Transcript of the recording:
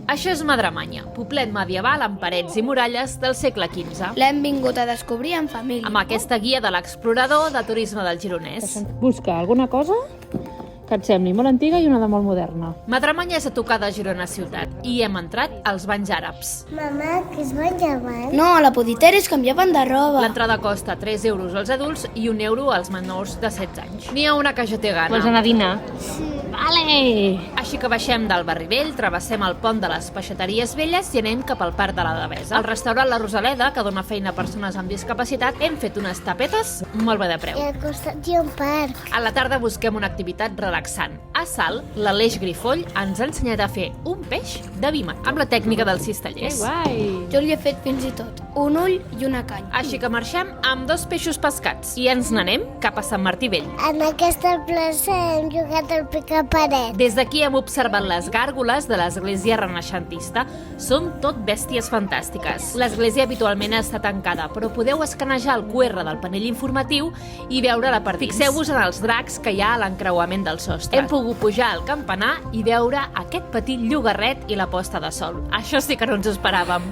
Això és Madremanya, poblet medieval amb parets i muralles del segle XV. L'hem vingut a descobrir en família. Amb aquesta guia de l'explorador de turisme del Gironès. Busca alguna cosa que et sembli molt antiga i una de molt moderna. Madremanya és a tocar de Girona ciutat i hem entrat als banys àrabs. Mamà, que es menjaven? No, a la poditera es canviaven de roba. L'entrada costa 3 euros als adults i 1 euro als menors de 16 anys. N'hi ha una que ja té gana. Vols anar a dinar? Sí. Vale! Així que baixem del barri vell, travessem el pont de les Peixateries Velles i anem cap al Parc de la Devesa. Al restaurant La Rosaleda, que dona feina a persones amb discapacitat, hem fet unes tapetes molt bé de preu. I al costat hi ha un parc. A la tarda busquem una activitat relaxant. A Salt, l'Aleix Grifoll ens ha ensenyat a fer un peix de vímet, amb la tècnica dels cistellers. Guai! Jo li he fet fins i tot un ull i una canya. Així que marxem amb 2 peixos pescats i ens n'anem cap a Sant Martí Vell. En aquesta plaça hem jugat al picaparet. Des d'aquí hem observat les gàrgoles de l'església renaixentista. Són tot bèsties fantàstiques. L'església habitualment està tancada, però podeu escanejar el QR del panell informatiu i veure-la per dins. Fixeu-vos en els dracs que hi ha a l'encreuament del sostre. Hem pogut pujar al campanar i veure aquest petit llogarret i la posta de sol. Això sí que no ens ho esperàvem.